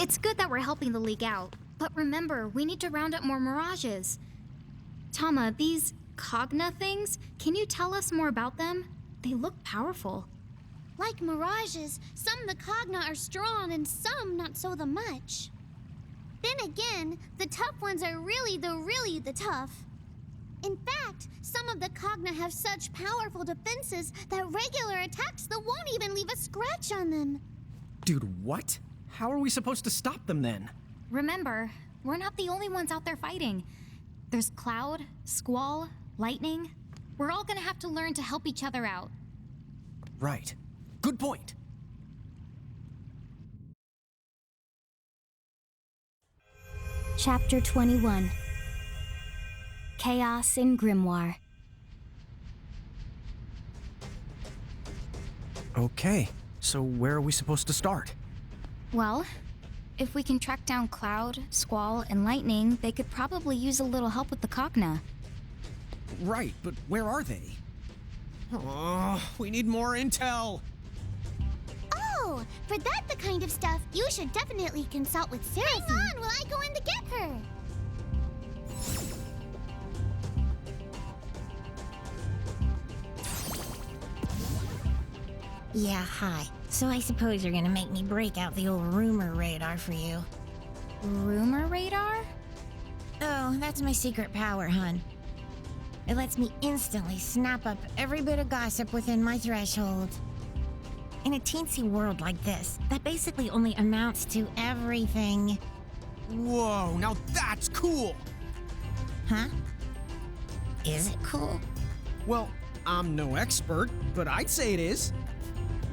It's good that we're helping the league out, but remember, we need to round up more mirages. Tama, these Cogna things, can you tell us more about them? They look powerful. Like mirages, some the Cogna are strong and some not so the much. Then again, the tough ones are really the tough. In fact, some of the Cogna have such powerful defenses that regular attacks that won't even leave a scratch on them. Dude, what? How are we supposed to stop them then? Remember, we're not the only ones out there fighting. There's Cloud, Squall, Lightning. We're all gonna have to learn to help each other out. Right. Good point. Chapter 21 Chaos in Grymoire. Okay, so where are we supposed to start? Well, if we can track down Cloud, Squall, and Lightning, they could probably use a little help with the Cogna. Right, but where are they? Oh, we need more intel! Oh, for that the kind of stuff, you should definitely consult with Sarah. Hang on while I go in to get her! Yeah, hi. So I suppose you're gonna make me break out the old rumor radar for you. Rumor radar? Oh, that's my secret power, hun. It lets me instantly snap up every bit of gossip within my threshold. In a teensy world like this, that basically only amounts to everything. Whoa, now that's cool! Huh? Is it cool? Well, I'm no expert, but I'd say it is.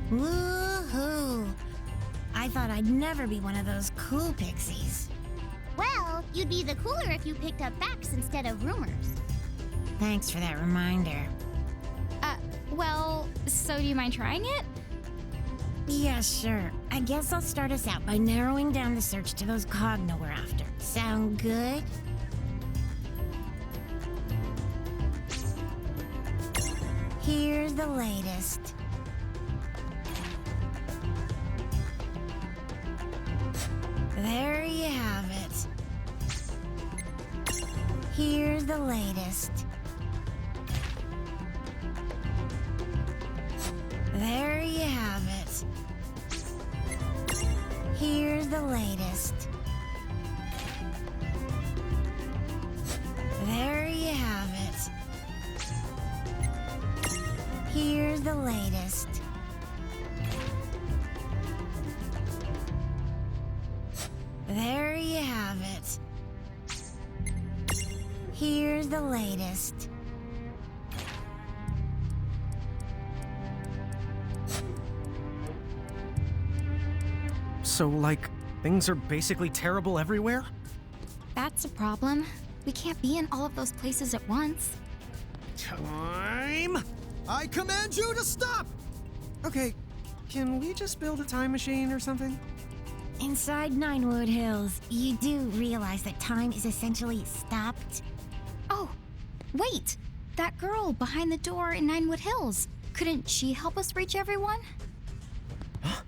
Woohoo! I thought I'd never be one of those cool pixies. Well, you'd be the cooler if you picked up facts instead of rumors. Thanks for that reminder. Well, so do you mind trying it? Yeah, sure. I guess I'll start us out by narrowing down the search to those Cogna we're after. Sound good? Here's the latest. There you have it. Here's the latest. There you have it. Here's the latest. There you have it. Here's the latest. There you have it. Here's the latest. So, like, things are basically terrible everywhere? That's a problem. We can't be in all of those places at once. Time! I command you to stop! Okay, can we just build a time machine or something? Inside Ninewood Hills, you do realize that time is essentially stopped? Oh, wait! That girl behind the door in Ninewood Hills. Couldn't she help us reach everyone? Huh?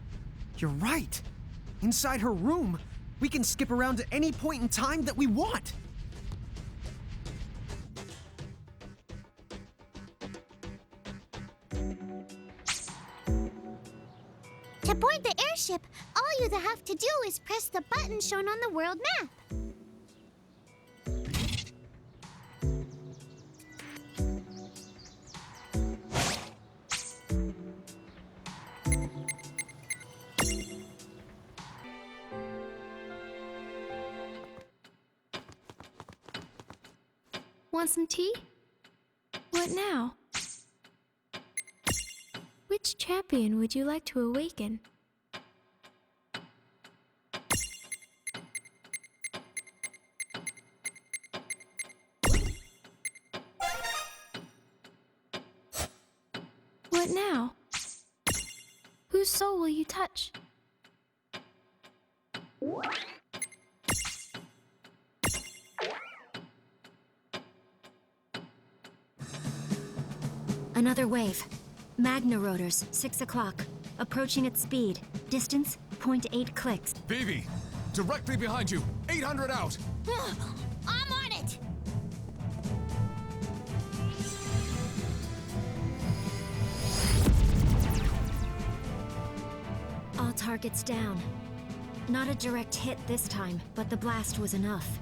You're right. Inside her room, we can skip around to any point in time that we want. To board the airship, all you have to do is press the button shown on the world map. Want some tea? What now? Which champion would you like to awaken? What now? Whose soul will you touch? Another wave. Magna rotors, 6 o'clock. Approaching at speed. Distance, 0.8 clicks. Phoebe, Directly behind you. 800 out. I'm on it! All targets down. Not a direct hit this time, but the blast was enough.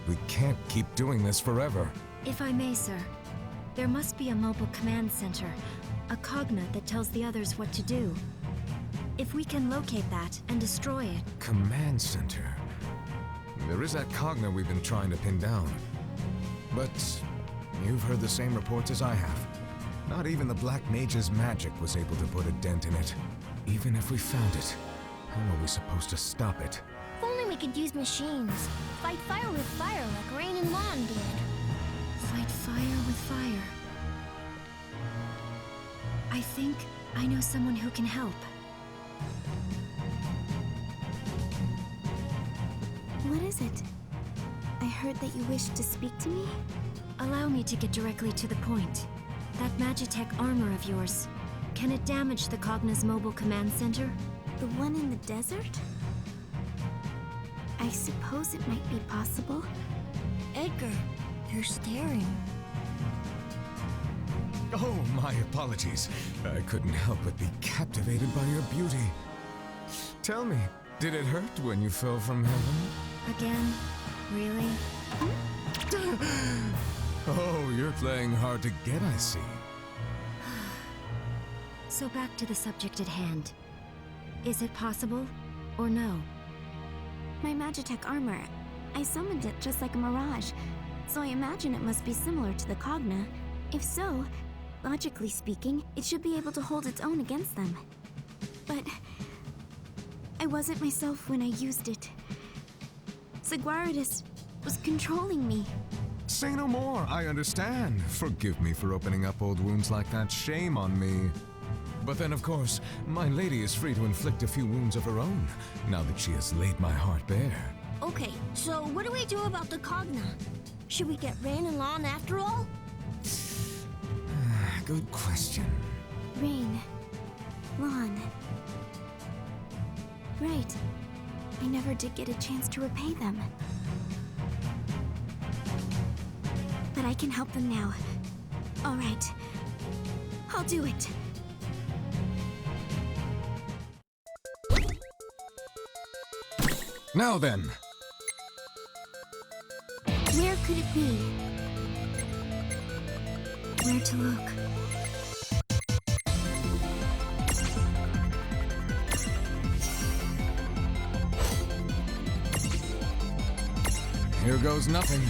We can't keep doing this forever. If I may, sir, there must be a mobile command center, a cogna that tells the others what to do. If we can locate that and destroy it... Command center. There is that cogna we've been trying to pin down. But you've heard the same reports as I have. Not even the Black Mage's magic was able to put a dent in it. Even if we found it, how are we supposed to stop it? If only we could use machines. Fight fire with fire like Rain and Lawn did. Fight fire with fire. I think I know someone who can help. What is it? I heard that you wished to speak to me? Allow me to get directly to the point. That Magitech armor of yours, can it damage the Cogna's mobile command center? The one in the desert? I suppose it might be possible. Edgar, you're staring. Oh, my apologies. I couldn't help but be captivated by your beauty. Tell me, did it hurt when you fell from heaven? Again? Really? Oh, you're playing hard to get, I see. So back to the subject at hand. Is it possible, or no? My Magitech armor, I summoned it just like a mirage, so I imagine it must be similar to the Cogna. If so, logically speaking, it should be able to hold its own against them. But I wasn't myself when I used it. Seguridus was controlling me. Say no more, I understand. Forgive me for opening up old wounds like that. Shame on me. But then, of course, my lady is free to inflict a few wounds of her own, now that she has laid my heart bare. Okay, so what do we do about the Cogna? Should we get Rain and Lawn after all? Good question. Rain. Lawn. Right. I never did get a chance to repay them. But I can help them now. All right. I'll do it. Now then. Where could it be? Where to look? Here goes nothing.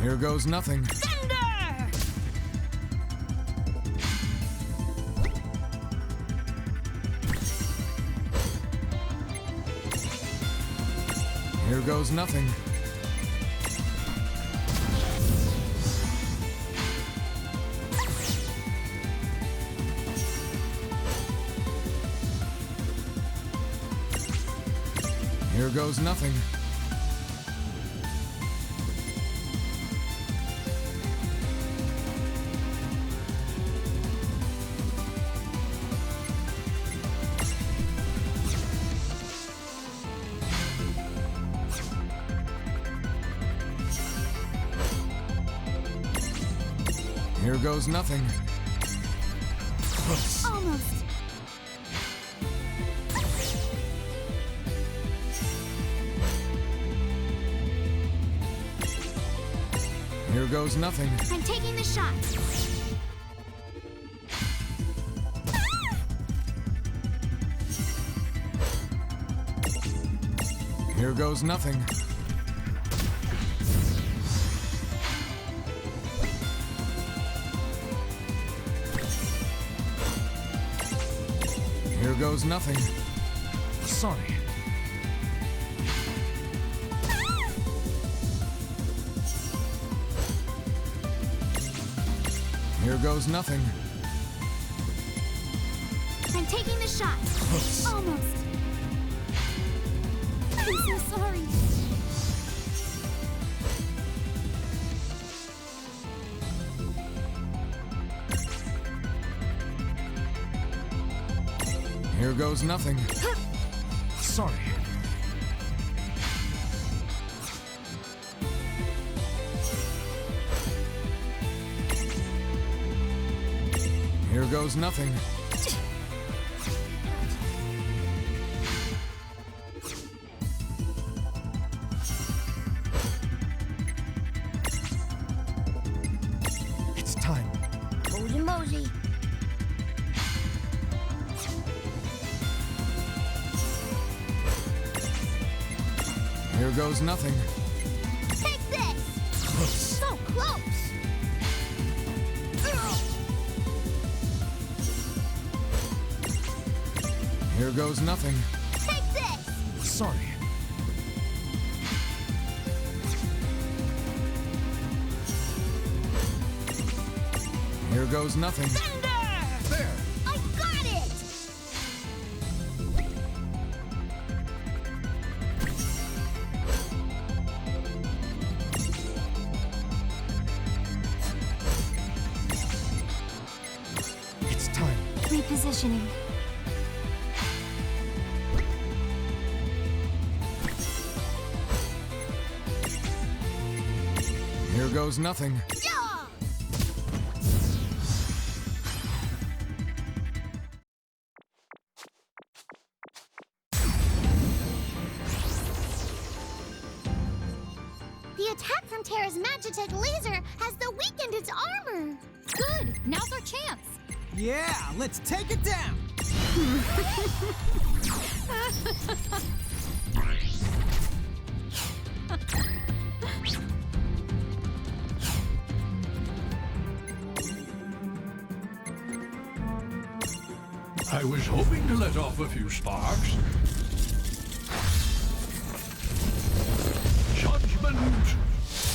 Here goes nothing. Thunder! Here goes nothing. Here goes nothing. Here goes nothing. Close. Almost. Here goes nothing. I'm taking the shot. Here goes nothing. Here goes nothing. Sorry. Here goes nothing. I'm I'm taking the shot. Almost. I'm so sorry. Here goes nothing. Sorry. Here goes nothing. It's time. Mosey mosey. Here goes nothing. Take this! So close! Here goes nothing. Take this! Sorry. Here goes nothing. Thunder! There! I got it! It's time. Repositioning. Here goes nothing. Yeah! The attack from Terra's Magitech laser has weakened its armor. Good! Now's our chance! Yeah, let's take it down. I was hoping to let off a few sparks. Judgment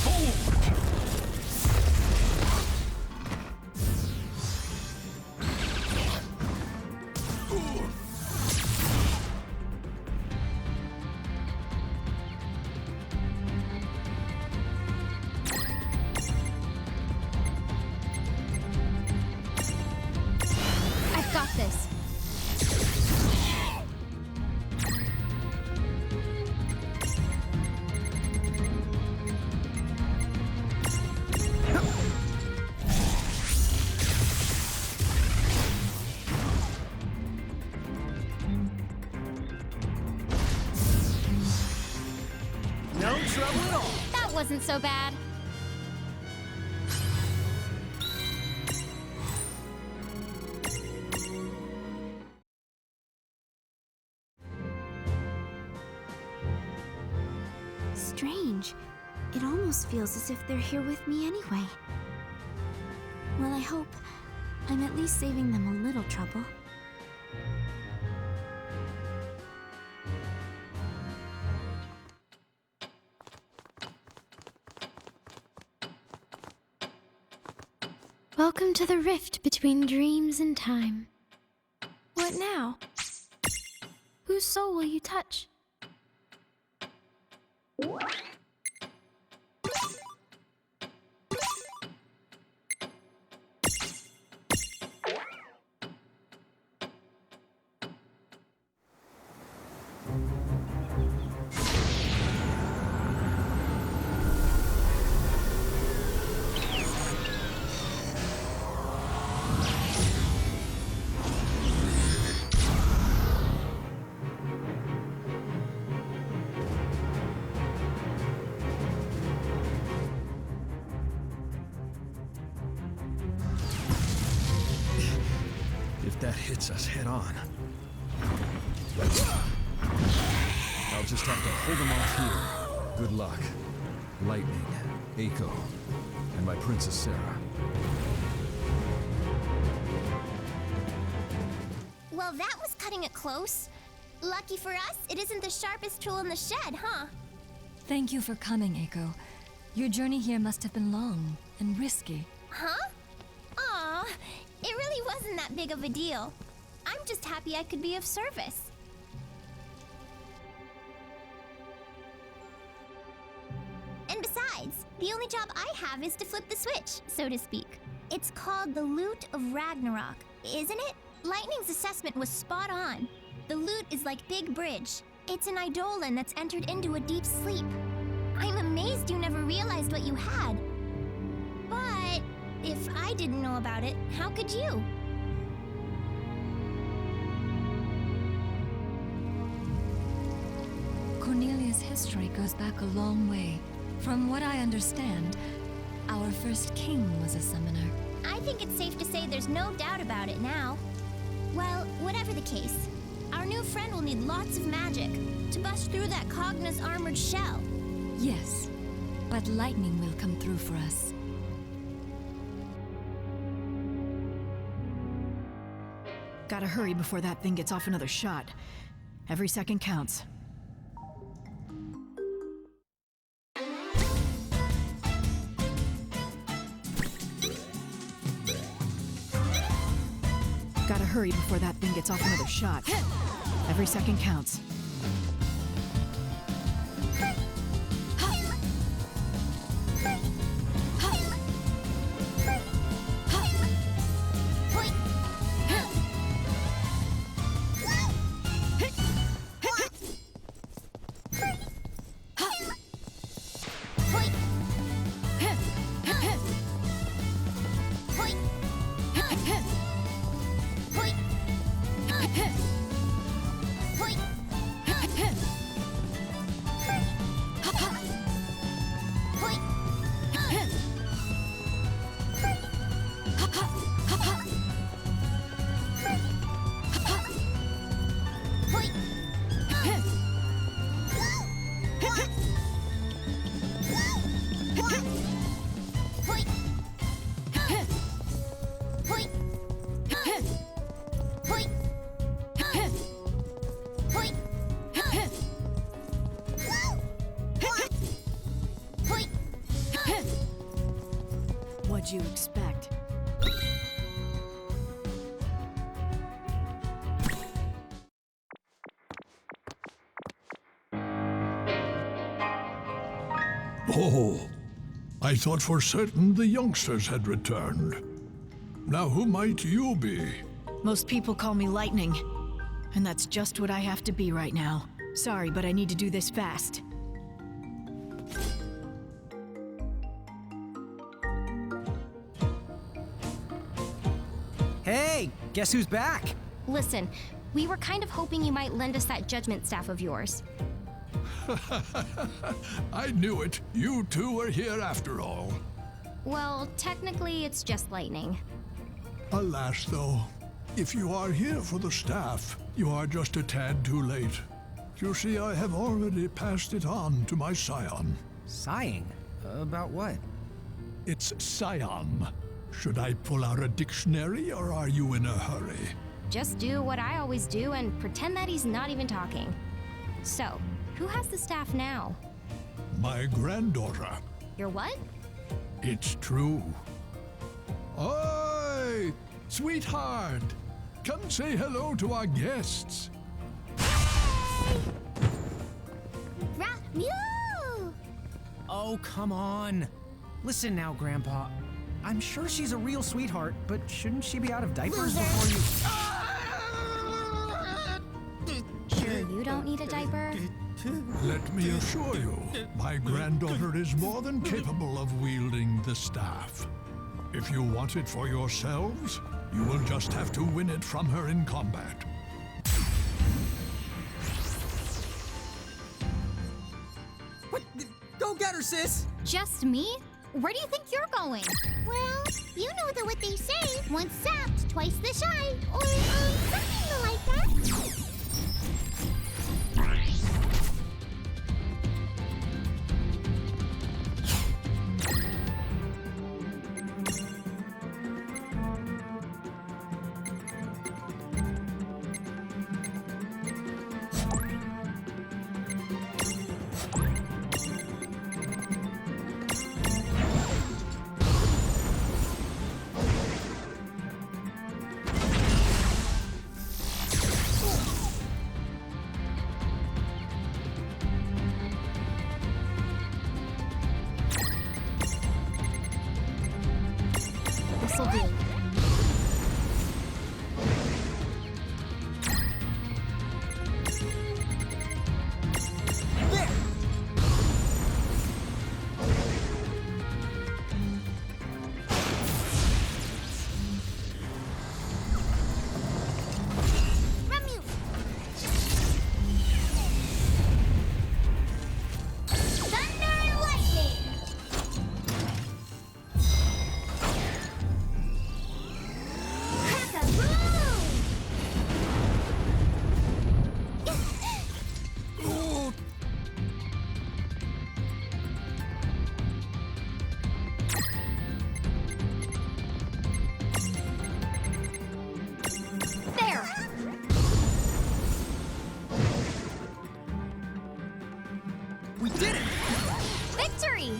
forward! I've got this. No trouble at all. That wasn't so bad. Strange. It almost feels as if they're here with me anyway. Well, I hope I'm at least saving them a little trouble. Welcome to the rift between dreams and time. What now? Whose soul will you touch? If that hits us head on, I'll just have to hold them off here. Good luck. Lightning, Eiko, and my Princess Sarah. Well, that was cutting it close. Lucky for us, it isn't the sharpest tool in the shed, huh? Thank you for coming, Eiko. Your journey here must have been long and risky. Huh? Aw, it really wasn't that big of a deal. I'm I'm just happy I could be of service. And besides, the only job I have is to flip the switch, so to speak. It's called the Lute of Ragnarok, isn't it? Lightning's assessment was spot on. The lute is like Big Bridge. It's an eidolon that's entered into a deep sleep. I'm amazed you never realized what you had. But if I didn't know about it, how could you? Cornelia's history goes back a long way. From what I understand, our first king was a summoner. I think it's safe to say there's no doubt about it now. Well, whatever the case, our new friend will need lots of magic to bust through that Cogna's armored shell. Yes, but lightning will come through for us. Gotta hurry before that thing gets off another shot. Every second counts. Gotta hurry before that thing gets off another shot. Every second counts. What'd you expect? Oh, I thought for certain the youngsters had returned. Now who might you be? Most people call me Lightning, and that's just what I have to be right now. Sorry, but I need to do this fast. Hey, guess who's back? Listen, we were kind of hoping you might lend us that judgment staff of yours. I knew it. You two were here after all. Well, technically, it's just lightning. Alas, though, if you are here for the staff, you are just a tad too late. You see, I have already passed it on to my scion. Sighing? About what? It's scion. Should I pull out a dictionary, or are you in a hurry? Just do what I always do and pretend that he's not even talking. So, who has the staff now? My granddaughter. Your what? It's true. Oi! Sweetheart! Come say hello to our guests. Mew! Oh, come on. Listen now, Grandpa. I'm sure she's a real sweetheart, but shouldn't she be out of diapers before you... Sure you don't need a diaper? Let me assure you, my granddaughter is more than capable of wielding the staff. If you want it for yourselves, you will just have to win it from her in combat. What? Go get her, sis! Just me? Where do you think you're going? Well, you know what they say, once zapped, twice the shy, or something like that. This'll do. We did it! Victory!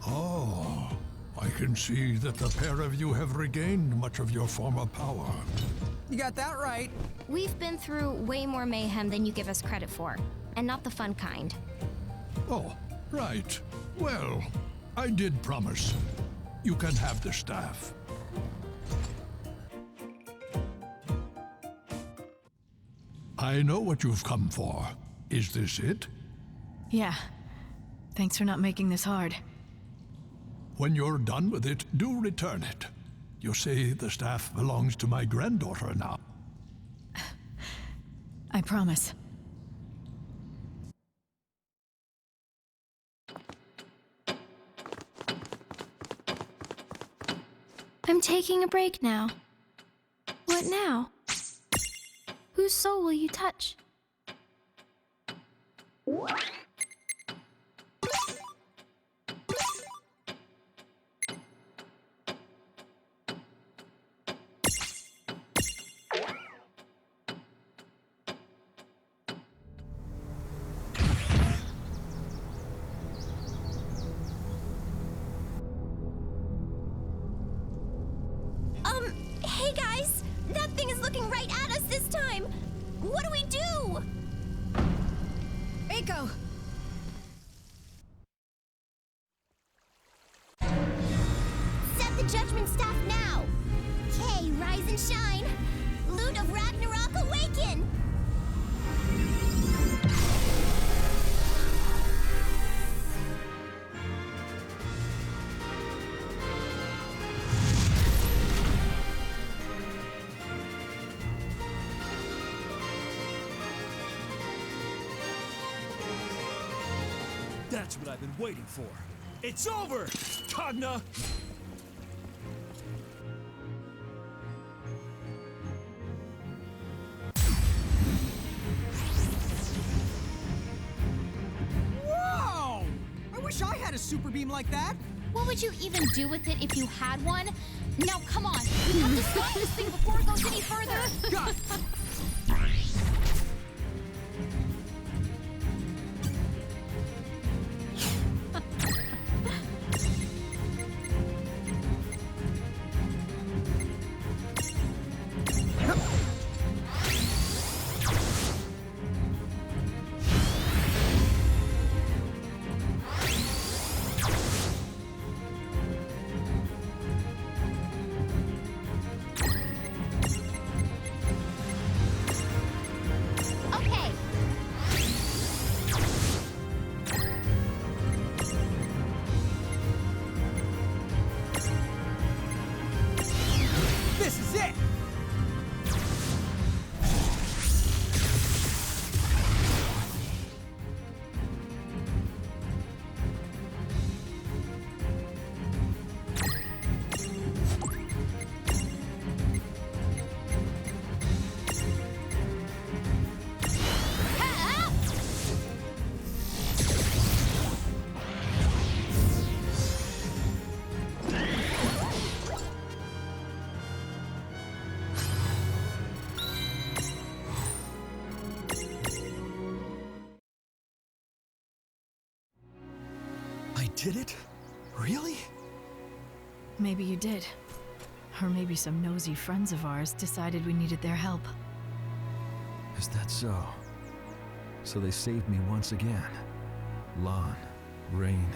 Oh, I can see that the pair of you have regained much of your former power. You got that right. We've been through way more mayhem than you give us credit for, and not the fun kind. Oh, right. Well, I did promise. You can have the staff. I know what you've come for. Is this it? Yeah. Thanks for not making this hard. When you're done with it, do return it. You say the staff belongs to my granddaughter now. I promise. I'm taking a break now. What now? Whose soul will you touch? Hey guys! That thing is looking right at us this time! What do we do? Eiko! Set the judgment staff now! Kay, rise and shine! Loot of Ragnarok, awaken! That's what I've been waiting for. It's over, Cogna! Whoa! I wish I had a super beam like that. What would you even do with it if you had one? Now, come on. We have to stop this thing before it goes any further. Got it. did it? Really? Maybe you did. Or maybe some nosy friends of ours decided we needed their help. Is that so? So they saved me once again. Lan, Rain.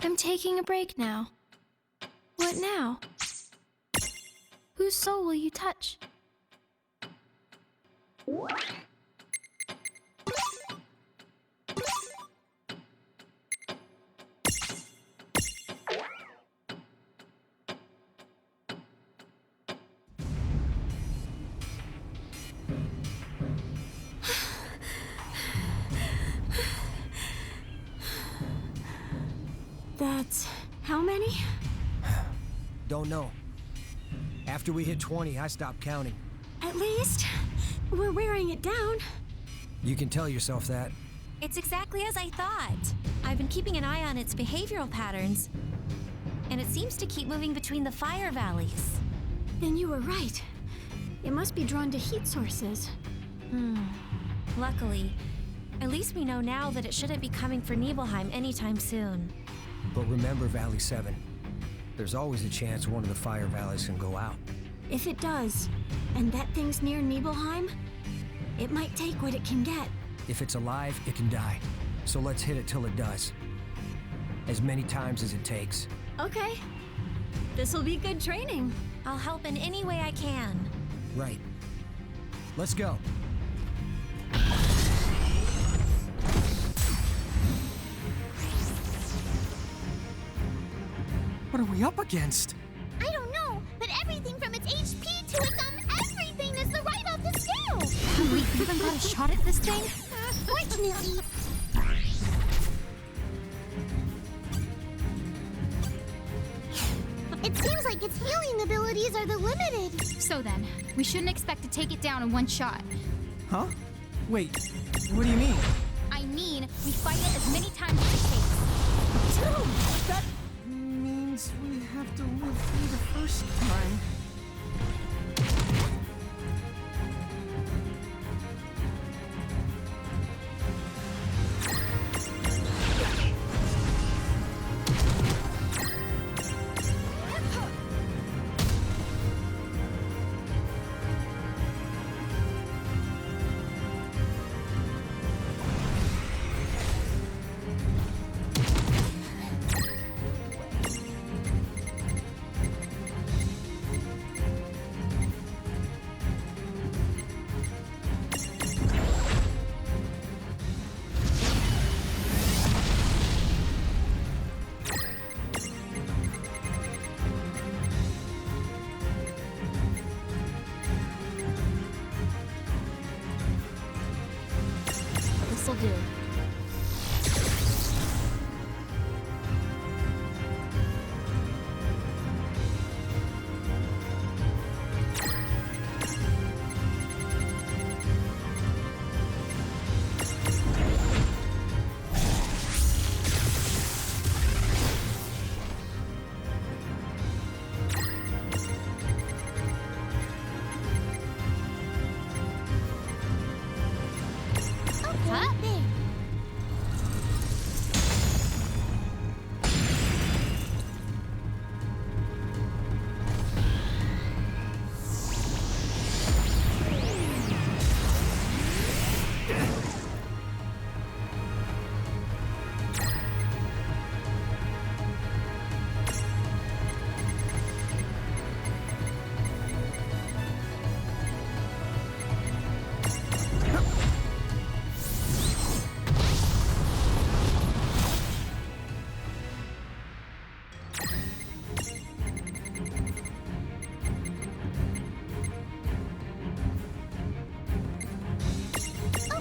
I'm taking a break now. What now? Whose soul will you touch? That's how many? Don't know. After we hit 20, I stopped counting. At least we're wearing it down. You can tell yourself that. It's exactly as I thought. I've been keeping an eye on its behavioral patterns, and it seems to keep moving between the fire valleys. Then you were right. It must be drawn to heat sources. Luckily, at least we know now that it shouldn't be coming for Nibelheim anytime soon. But remember Valley 7. There's always a chance one of the fire valleys can go out. If it does, and that thing's near Nibelheim, it might take what it can get. If it's alive, it can die. So let's hit it till it does. As many times as it takes. Okay. This'll be good training. I'll help in any way I can. Right. Let's go. What are we up against? I don't know, but everything from its HP to its everything is the right off the scale. Have we even got a shot at this thing? Fortunately. It seems like its healing abilities are the limited. So then, we shouldn't expect to take it down in one shot. Huh? Wait, what do you mean? I mean, we fight it as many times as it takes. Dude, that means we have to live through the first time. This'll do. Huh? There.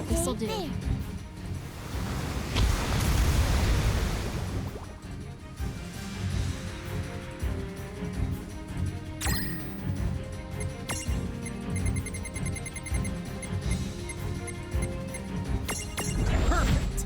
This'll do. There. Perfect!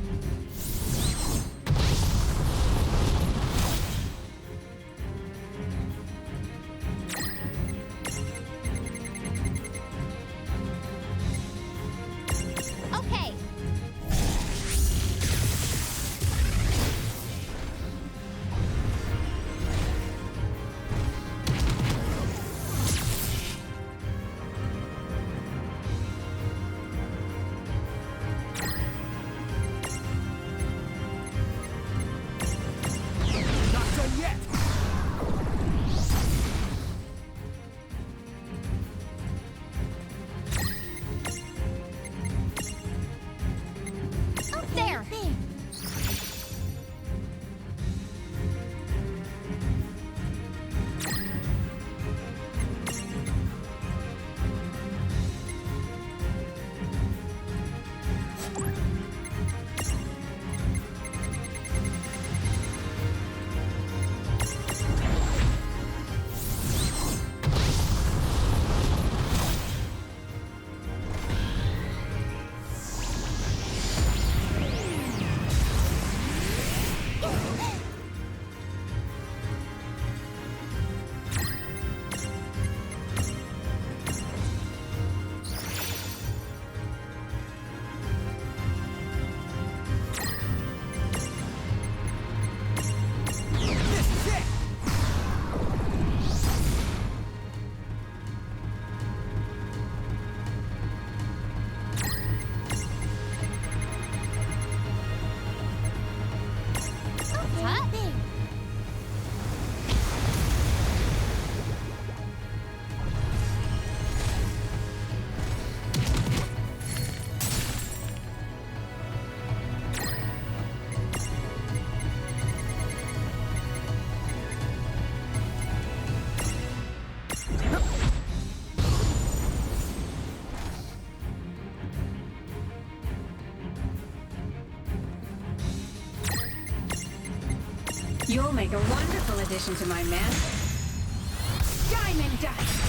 You'll make a wonderful addition to my mess. Diamond dust!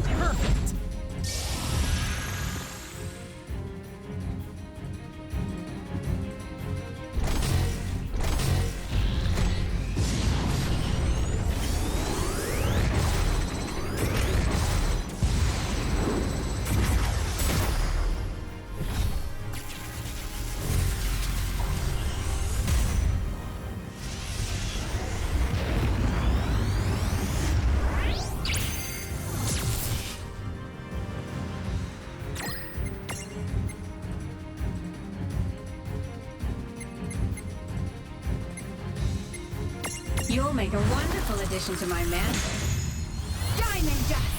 Perfect! You'll make a wonderful addition to my mess. Diamond dust!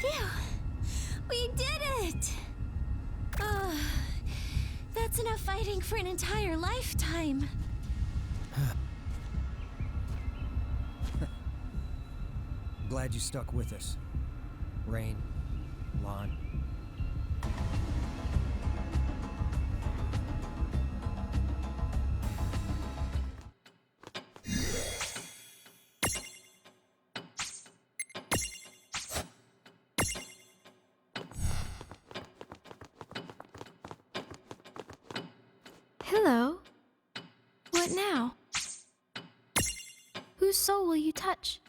Phew! We did it! Oh, that's enough fighting for an entire lifetime. Glad you stuck with us. Rain, Lon. Hello. What now? Whose soul will you touch?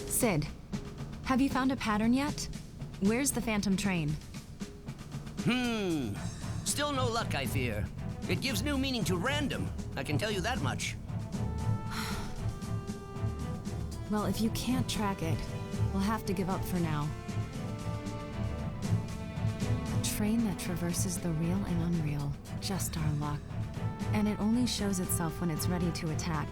Sid, have you found a pattern yet? Where's the phantom train? Still no luck, I fear. It gives new meaning to random, I can tell you that much. Well, if you can't track it, we'll have to give up for now. A train that traverses the real and unreal. Just our luck. And it only shows itself when it's ready to attack.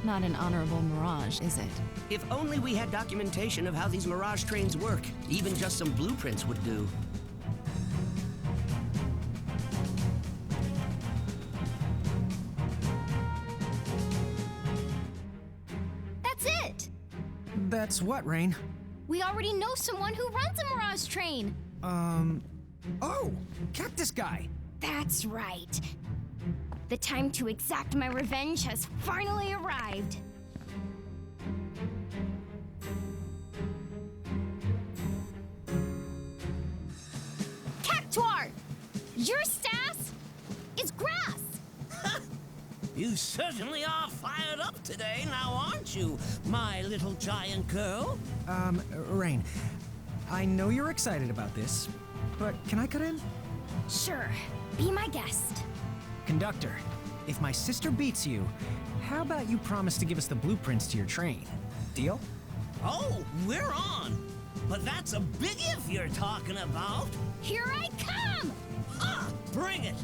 Not an honorable mirage, is it? If only we had documentation of how these mirage trains work. Even just some blueprints would do. That's it! That's what, Rain? We already know someone who runs a Mirage train! Oh! Cactus Guy! That's right. The time to exact my revenge has finally arrived. Cactuar! Your staff is grass! You certainly are fired up today, now aren't you, my little giant girl? Rain, I know you're excited about this, but can I cut in? Sure, be my guest. Conductor, if my sister beats you, how about you promise to give us the blueprints to your train? Deal? Oh, we're on! But that's a big if you're talking about. Here I come! Ah, bring it!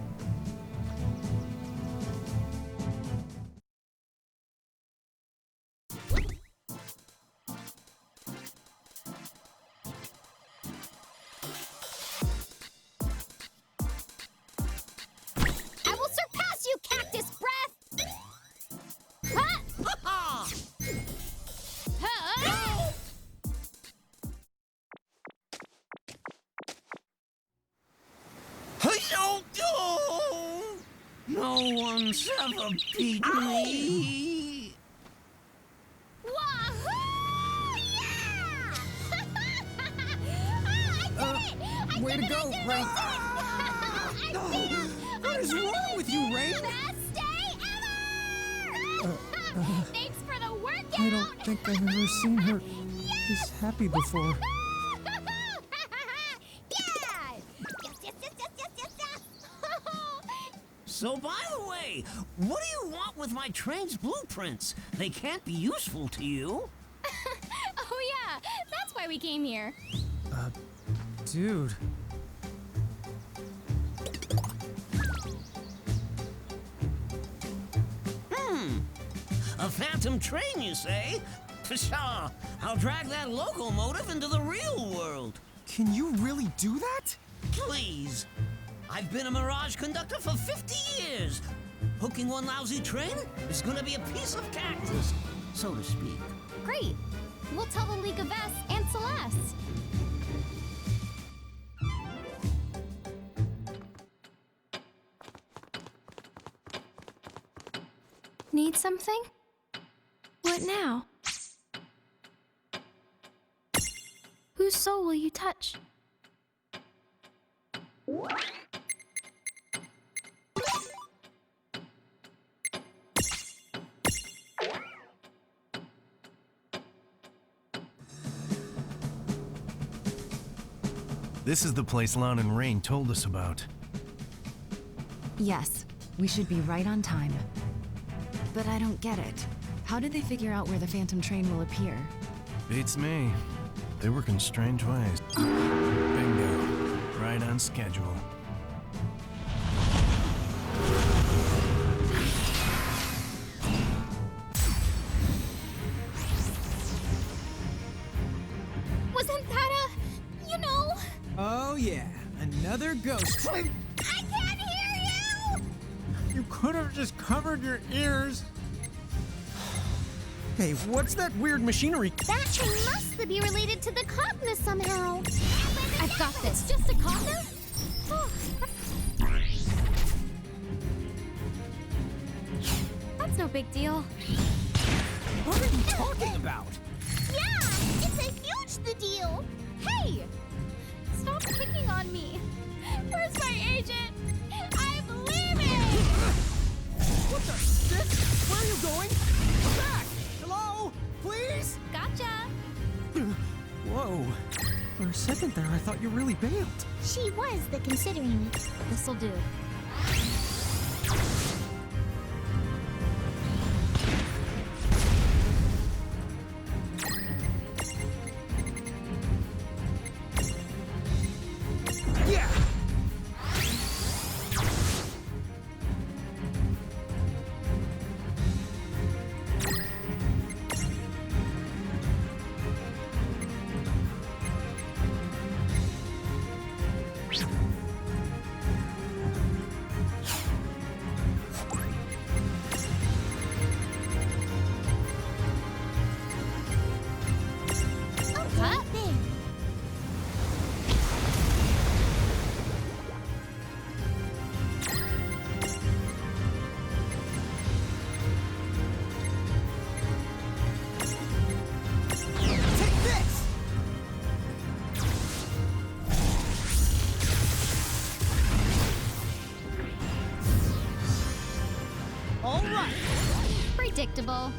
I will surpass you, Cactus Breath! Huh? Ha! Huh? No one's ever beat me. Wahoo! Yeah! I did it! Way to go, Rain. What is wrong with you, Rain? Best day ever! Thanks for the workout! I don't think I've ever seen her this happy before. So, by the way, what do you want with my train's blueprints? They can't be useful to you. Oh yeah, that's why we came here. Dude. A phantom train, you say? Pshaw, I'll drag that locomotive into the real world. Can you really do that? Please. I've been a Mirage conductor for 50 years. Hooking one lousy train is gonna be a piece of cactus, so to speak. Great. We'll tell the League of S and Celeste. Need something? What now? Whose soul will you touch? This is the place Lon and Rain told us about. Yes, we should be right on time. But I don't get it. How did they figure out where the phantom train will appear? Beats me. They work in strange ways. Bingo. Right on schedule. Wasn't that Oh yeah, another ghost. I can't hear you! You could have just covered your ears. Hey, what's that weird machinery? That thing must be related to the Cogna somehow. I've got this. Just a Cogna? That's no big deal. What are you talking about? Yeah, it's a huge deal. Hey! Stop picking on me. Where's my agent? I'm leaving! What the shit? Where are you going? Come back! Hello? Please? Gotcha! Whoa. For a second there, I thought you really bailed. She was the considering me. This'll do. Yeah! Predictable.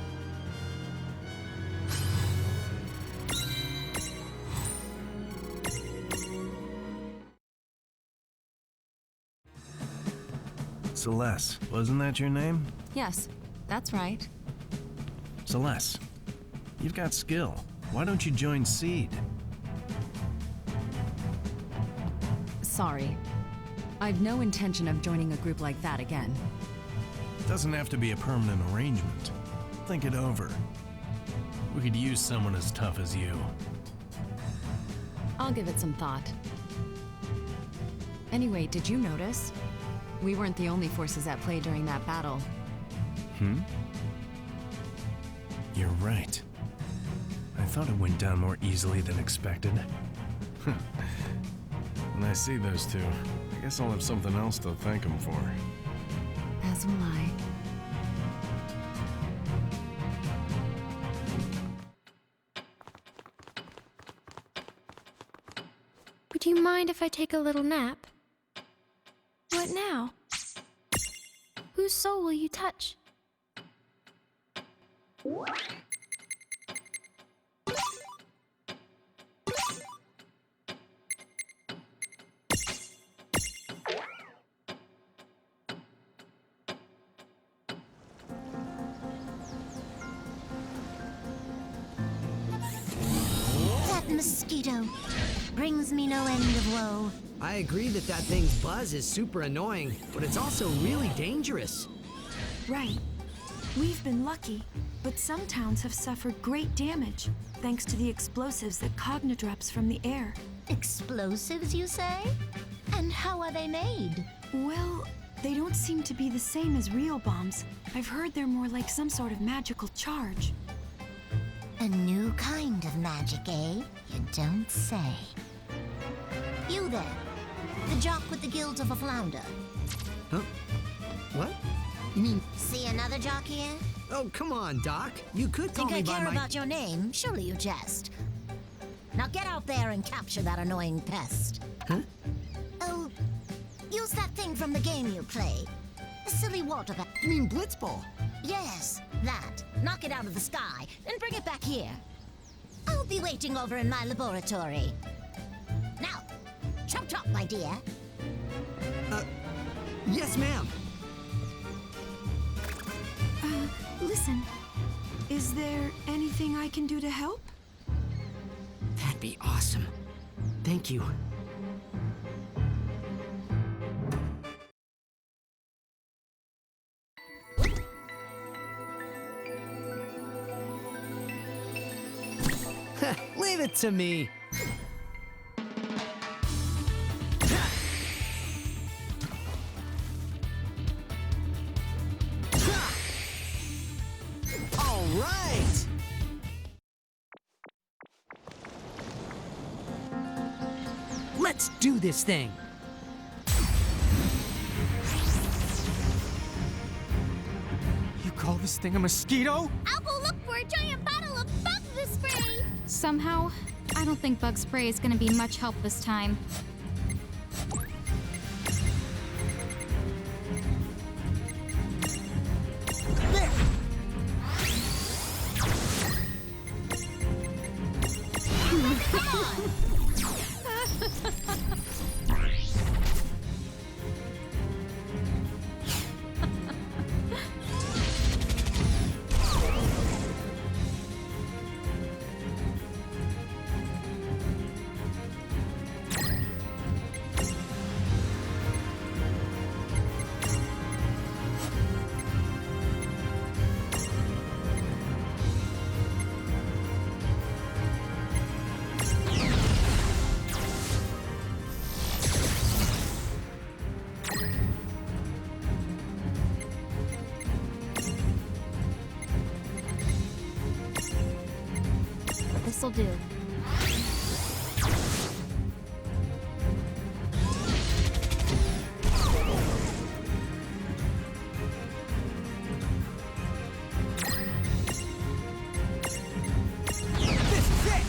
Celeste, wasn't that your name? Yes, that's right. Celeste, you've got skill. Why don't you join Seed? Sorry. I've no intention of joining a group like that again. Doesn't have to be a permanent arrangement. Think it over. We could use someone as tough as you. I'll give it some thought. Anyway, did you notice? We weren't the only forces at play during that battle. You're right. I thought it went down more easily than expected. When I see those two, I guess I'll have something else to thank them for. As will I. Would you mind if I take a little nap? What now? Whose soul will you touch? That mosquito brings me no end of woe. I agree that thing's buzz is super annoying, but it's also really dangerous. Right. We've been lucky, but some towns have suffered great damage thanks to the explosives that Cogna drops from the air. Explosives, you say? And how are they made? Well, they don't seem to be the same as real bombs. I've heard they're more like some sort of magical charge. A new kind of magic, eh? You don't say. You there, the jock with the gills of a flounder. Huh? What? You mean... See another jock here? Oh, come on, Doc. You could call me by my... Think I care about your name? Surely you jest. Now get out there and capture that annoying pest. Huh? Oh, use that thing from the game you play. A silly water bag. You mean Blitzball? Yes, that. Knock it out of the sky and bring it back here. I'll be waiting over in my laboratory. Now, chop chop, my dear. Yes, ma'am. Listen. Is there anything I can do to help? That'd be awesome. Thank you. Leave it to me. All right. Let's do this thing. You call this thing a mosquito? I'll go look for a giant bottle of bug spray. Somehow, I don't think bug spray is gonna be much help this time. This'll do. This is it!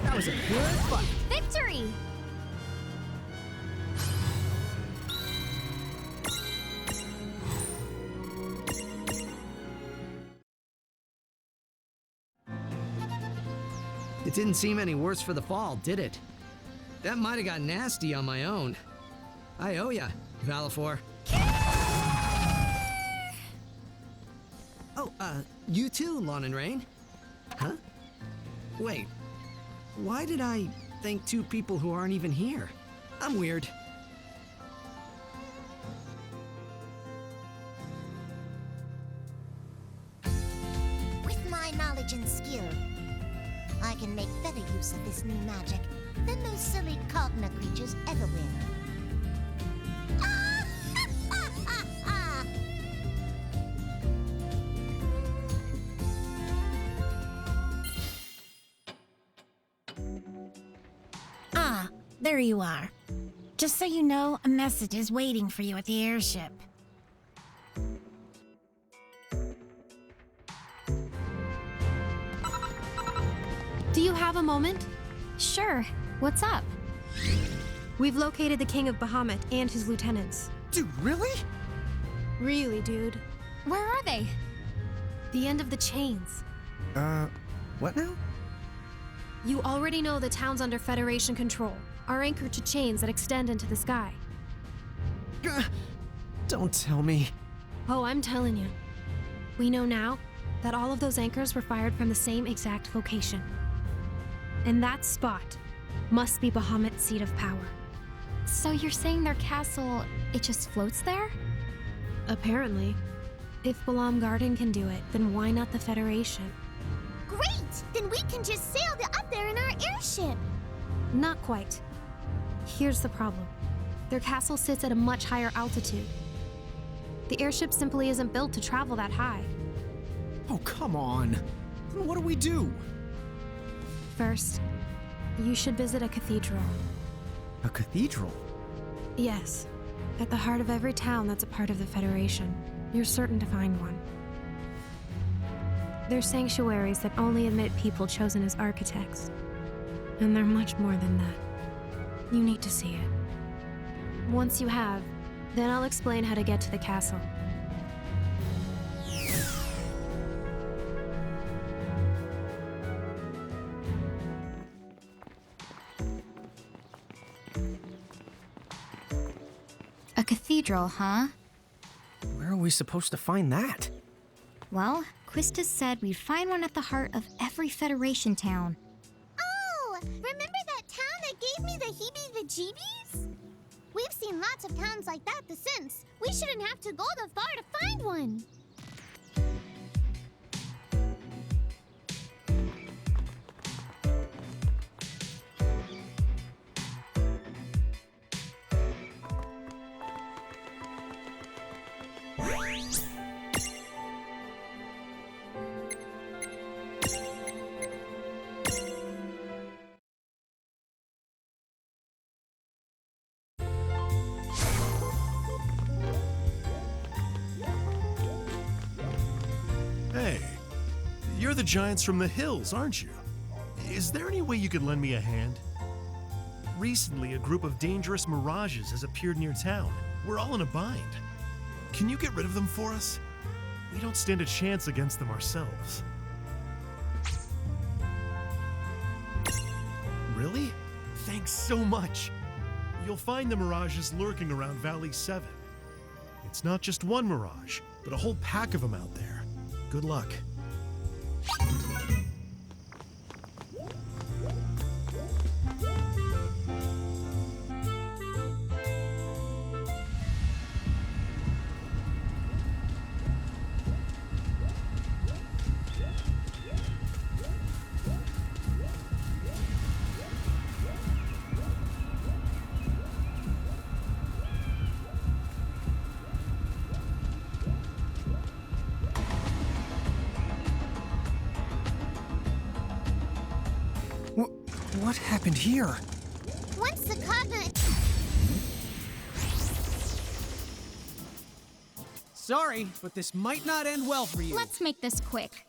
That was a good fight. Victory! It didn't seem any worse for the fall, did it? That might have got nasty on my own. I owe ya, Valifor. Oh, you too, Lawn and Rain. Huh? Wait, why did I thank two people who aren't even here? I'm weird. With my knowledge and skill, I can make better use of this new magic than those silly Cogna creatures ever will. There you are. Just so you know, a message is waiting for you at the airship. Do you have a moment? Sure. What's up? We've located the King of Bahamut and his lieutenants. Dude, really? Really, dude. Where are they? The end of the chains. What now? You already know the towns under Federation control are anchored to chains that extend into the sky. Don't tell me. Oh, I'm telling you. We know now that all of those anchors were fired from the same exact location. And that spot must be Bahamut's seat of power. So you're saying their castle, it just floats there? Apparently. If Balam Garden can do it, then why not the Federation? Great! Then we can just sail up there in our airship. Not quite. Here's the problem. Their castle sits at a much higher altitude. The airship simply isn't built to travel that high. Oh, come on. Then what do we do? First, you should visit a cathedral. A cathedral? Yes. At the heart of every town that's a part of the Federation, you're certain to find one. They're sanctuaries that only admit people chosen as architects. And they're much more than that. You need to see it. Once you have, then I'll explain how to get to the castle. A cathedral, huh? Where are we supposed to find that? Well, Quistis said we'd find one at the heart of every Federation town. Oh! Remember that town that gave me the heebie-the-jeebies? We've seen lots of towns like that since. We shouldn't have to go that far to find one. Hey, you're the giants from the hills, aren't you? Is there any way you could lend me a hand? Recently, a group of dangerous mirages has appeared near town. We're all in a bind. Can you get rid of them for us? We don't stand a chance against them ourselves. Really? Thanks so much. You'll find the mirages lurking around Valley 7. It's not just one mirage, but a whole pack of them out there. Good luck. What happened here? Once the Cogna... Sorry, but this might not end well for you. Let's make this quick.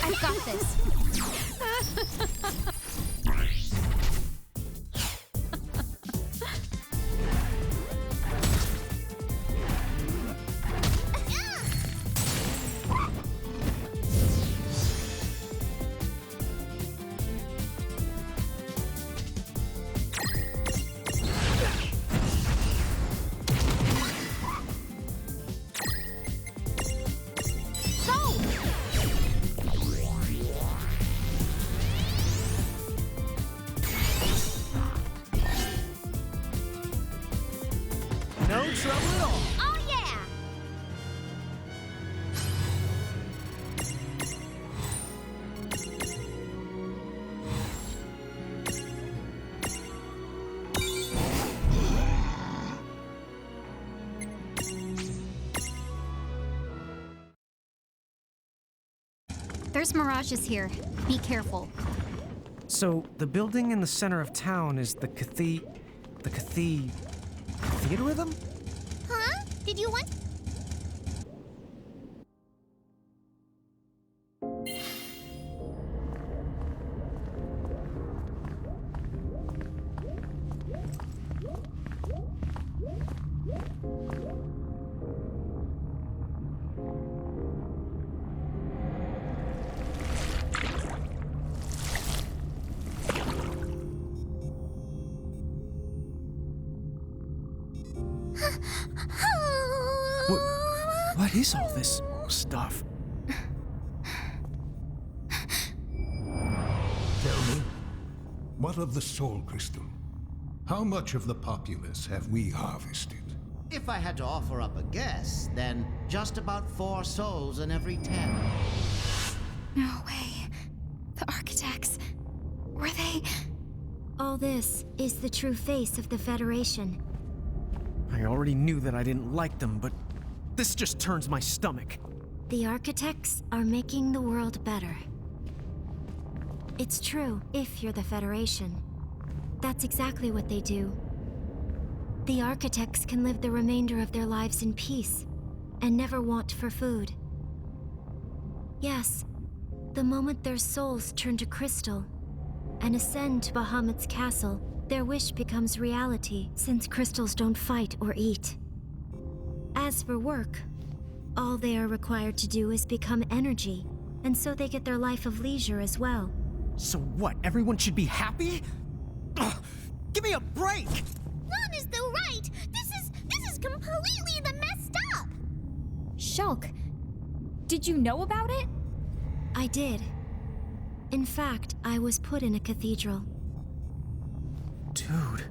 I've got this. There's mirages here. Be careful. So, the building in the center of town is the cathedrism? Huh? Did you want... What is all this stuff? Tell me, what of the soul crystal? How much of the populace have we harvested? If I had to offer up a guess, then just about 4 souls in every 10. No way. The architects. Were they... All this is the true face of the Federation. I already knew that I didn't like them, but this just turns my stomach. The architects are making the world better. It's true, if you're the Federation. That's exactly what they do. The architects can live the remainder of their lives in peace, and never want for food. Yes, the moment their souls turn to crystal, and ascend to Bahamut's castle, their wish becomes reality, since crystals don't fight or eat. As for work, all they are required to do is become energy, and so they get their life of leisure as well. So what, everyone should be happy? Ugh, give me a break! Lon is the right! This is completely the messed up! Shulk, did you know about it? I did. In fact, I was put in a cathedral. Dude,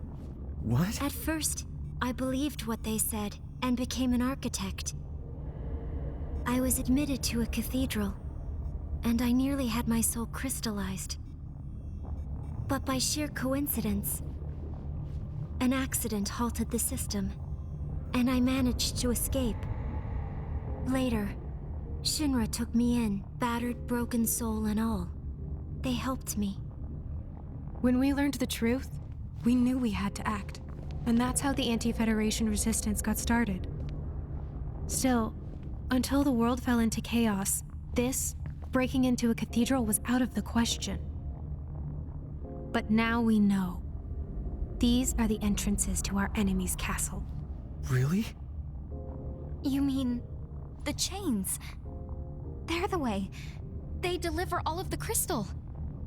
what? At first, I believed what they said and became an architect. I was admitted to a cathedral, and I nearly had my soul crystallized. But by sheer coincidence, an accident halted the system, and I managed to escape. Later, Shinra took me in, battered, broken soul and all. They helped me. When we learned the truth, we knew we had to act. And that's how the anti-Federation resistance got started. Still, until the world fell into chaos, this, breaking into a cathedral, was out of the question. But now we know. These are the entrances to our enemy's castle. Really? You mean... the chains? They're the way. They deliver all of the crystal.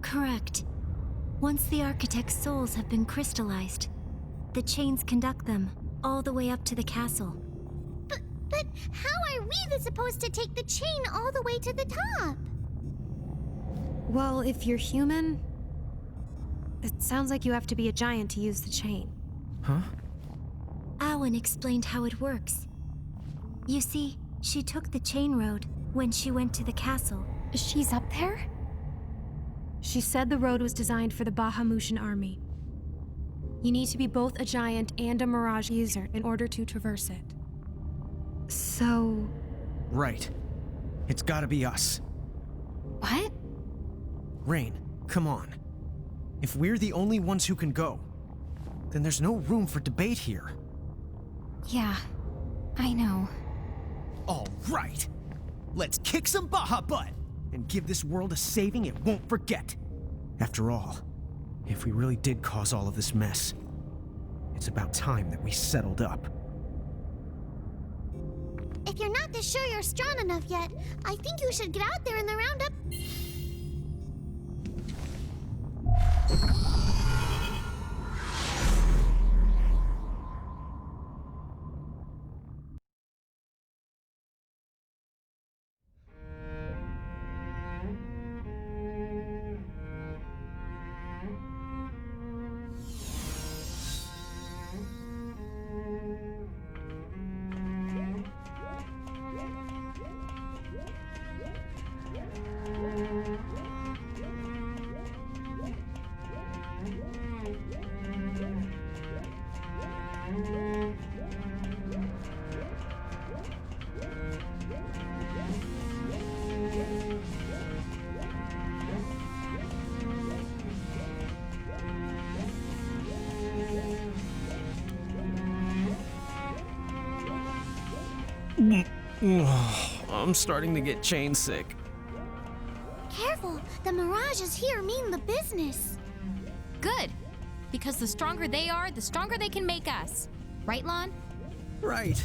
Correct. Once the architect's souls have been crystallized, the chains conduct them all the way up to the castle. But how are we supposed to take the chain all the way to the top? Well, if you're human, it sounds like you have to be a giant to use the chain. Huh? Awen explained how it works. You see, she took the chain road when she went to the castle. She's up there? She said the road was designed for the Bahamutian army. You need to be both a giant and a Mirage user in order to traverse it. So... Right. It's gotta be us. What? Rain, come on. If we're the only ones who can go, then there's no room for debate here. Yeah, I know. All right. Let's kick some Baja butt and give this world a saving it won't forget. After all, if we really did cause all of this mess, it's about time that we settled up. If you're not sure you're strong enough yet, I think you should get out there in the roundup. I'm starting to get chain sick. Careful, the mirages here mean the business. Good. Because the stronger they are, the stronger they can make us. Right, Lon? Right.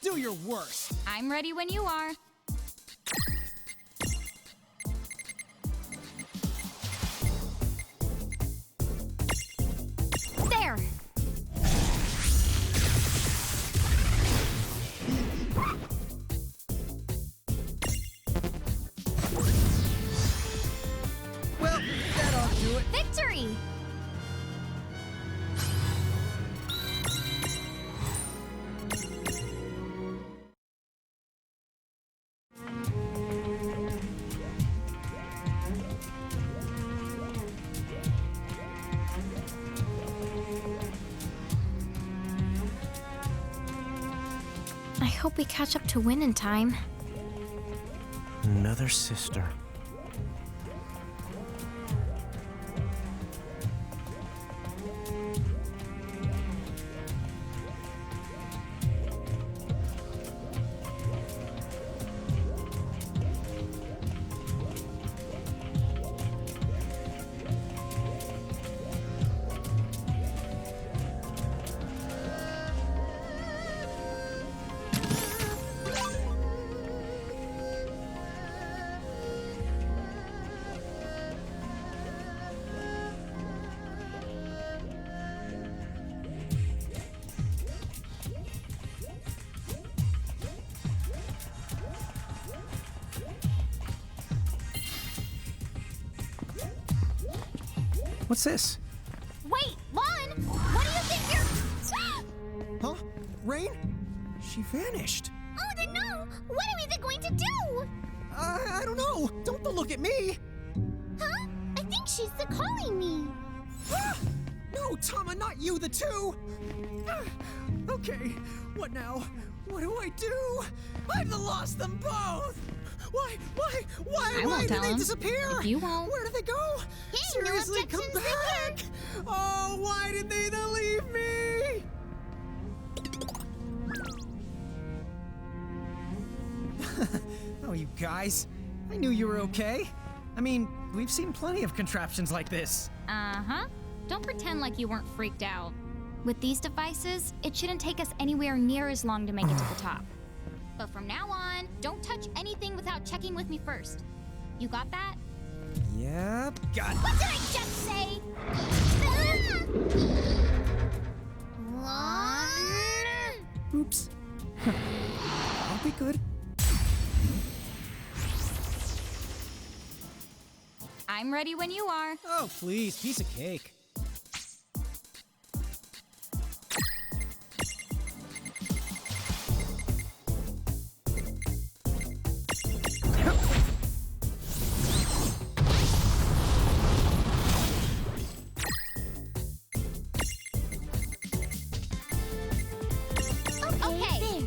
Do your worst. I'm ready when you are. There! Well, that ought to do it. Victory! I hope we catch up to win in time. Another sister. What's this? Wait, Lon! What do you think you're... Huh? Rain? She vanished. Oh, then no! What are we even going to do? I don't know. Don't look at me. Huh? I think she's calling me. No, Tama, not you, the two. Okay, what now? What do I do? I've lost them both. Why did they disappear? If you won't. Where did they go? Hey, Seriously, no come objections back! Oh, why did they leave me? Oh, you guys. I knew you were okay. I mean, we've seen plenty of contraptions like this. Uh-huh. Don't pretend like you weren't freaked out. With these devices, it shouldn't take us anywhere near as long to make it to the top. But from now on, don't touch anything without checking with me first. You got that? Yep, got it. What did I just say? Lon? Oops. I'll be good. I'm ready when you are. Oh, please, piece of cake. Okay.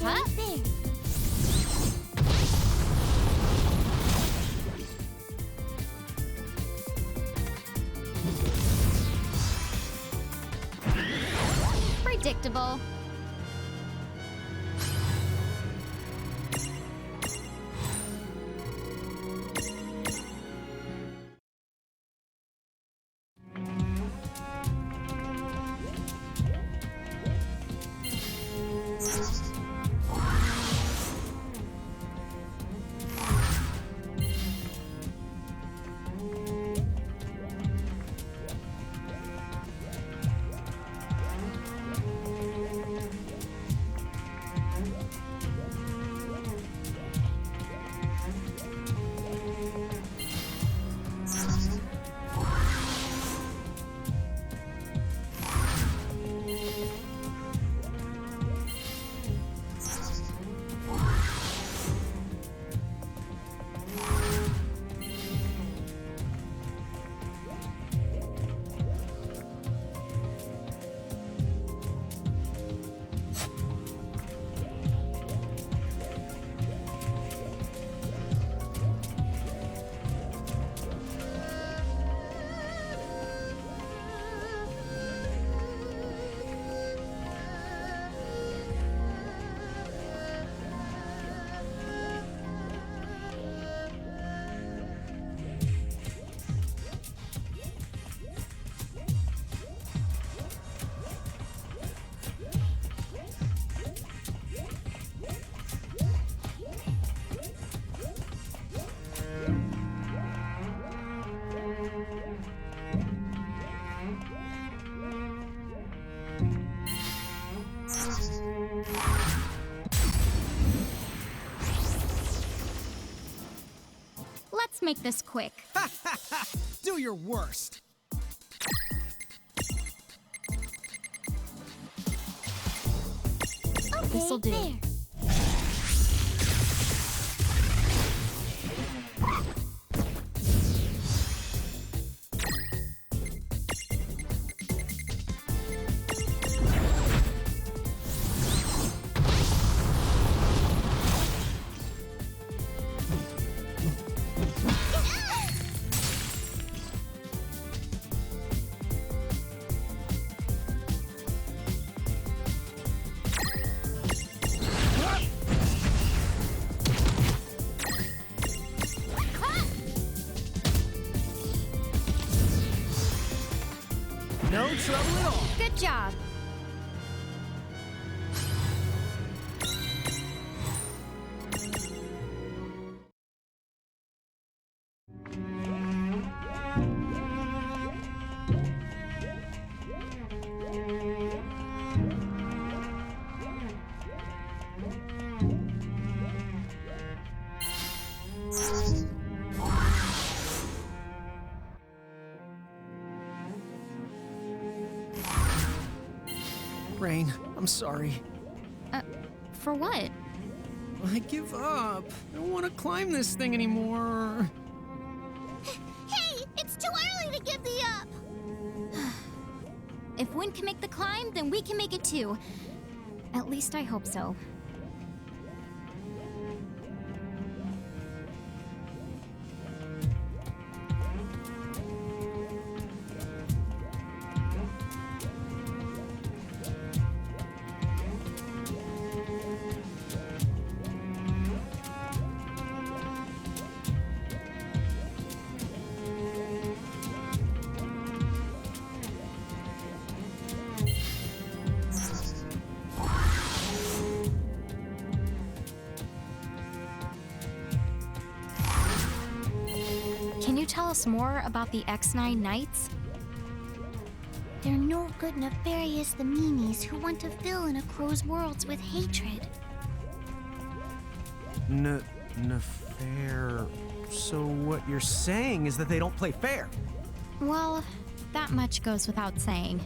Huh? There. Predictable. make this quick. Do your worst. Okay, This'll do. there. No trouble at all. Good job. Rain, I'm sorry. For what? I give up. I don't want to climb this thing anymore. Hey, it's too early to give the up. If Wind can make the climb, then we can make it too. At least I hope so. Can you tell us more about the X9 Knights? They're no good nefarious the meanies who want to fill in a crow's worlds with hatred. Fair. So what you're saying is that they don't play fair? Well, that much goes without saying.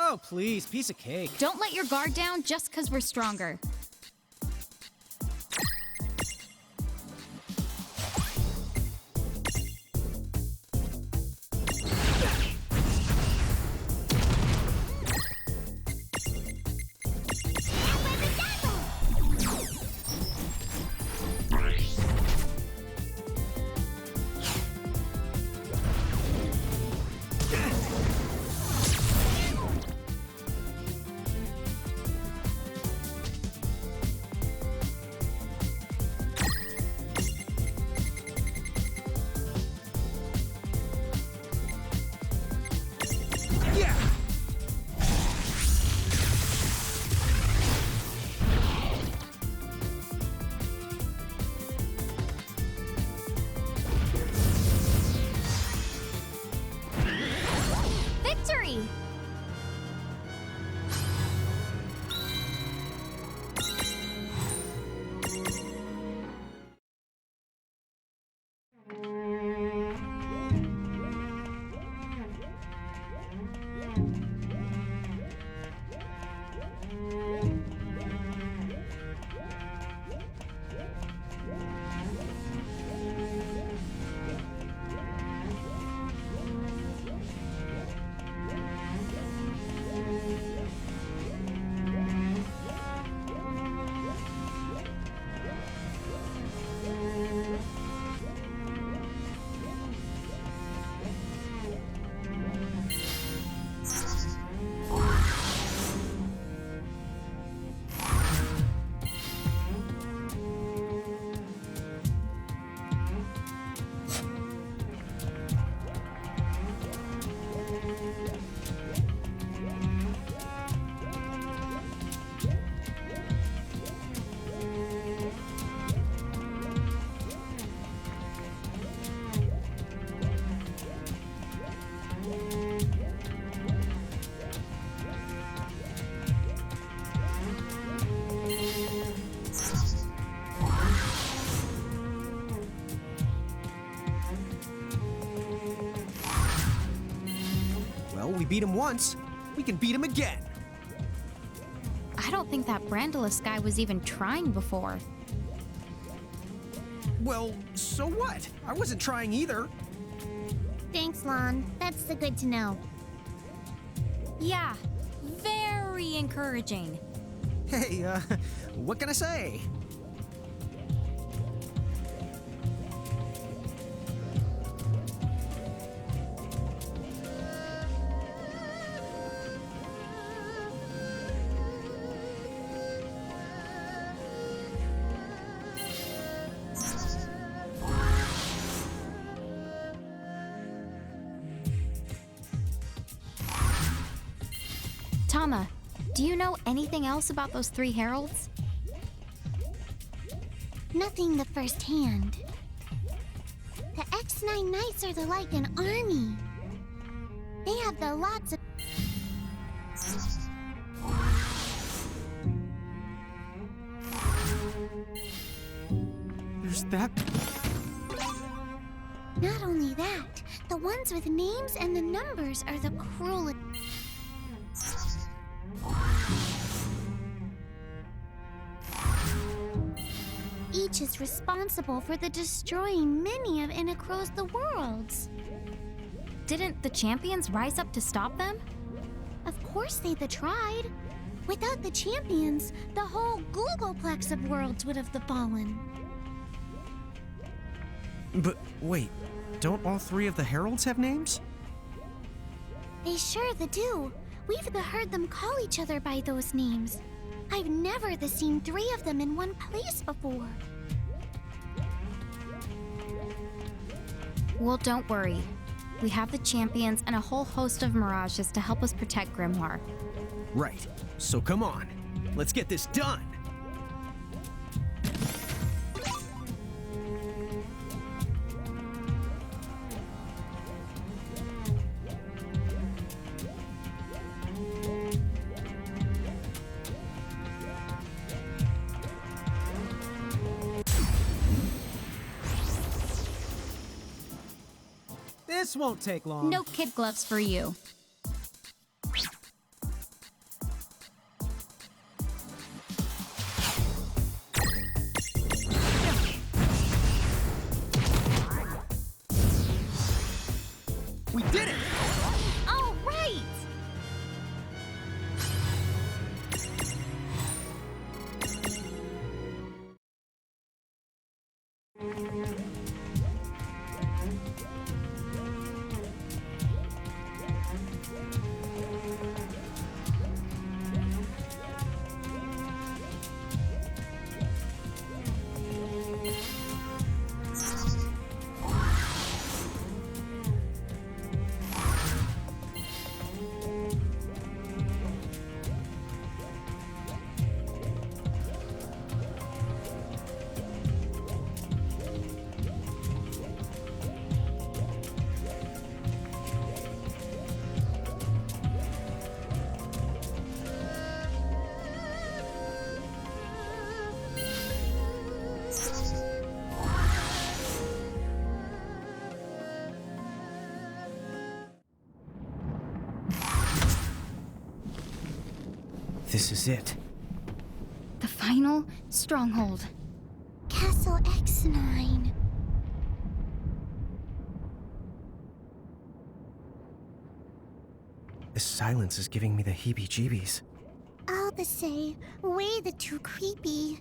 Oh, please, piece of cake. Don't let your guard down just because we're stronger. only beat him once, we can beat him again. I don't think that Brandalus guy was even trying before. Well, so what? I wasn't trying either. Thanks, Lon. That's the good to know. Yeah, very encouraging. Hey, what can I say? Tama, do you know anything else about those 3 heralds? Nothing the first hand. The X9 Knights are like an army. They have the lots of... There's that... Not only that, the ones with names and the numbers are the cruelest. Each is responsible for the destroying many of and across the worlds. Didn't the champions rise up to stop them? Of course they'd tried. Without the champions, the whole Googleplex of worlds would have fallen. But wait, don't all 3 of the heralds have names? They sure do. We've heard them call each other by those names. I've never seen 3 of them in one place before. Well, don't worry. We have the champions and a whole host of mirages to help us protect Grymoire. Right. So come on. Let's get this done. This won't take long. No kid gloves for you. We did it! All right! This is it. The final stronghold. Castle X9. This silence is giving me the heebie-jeebies. All the say, way too creepy.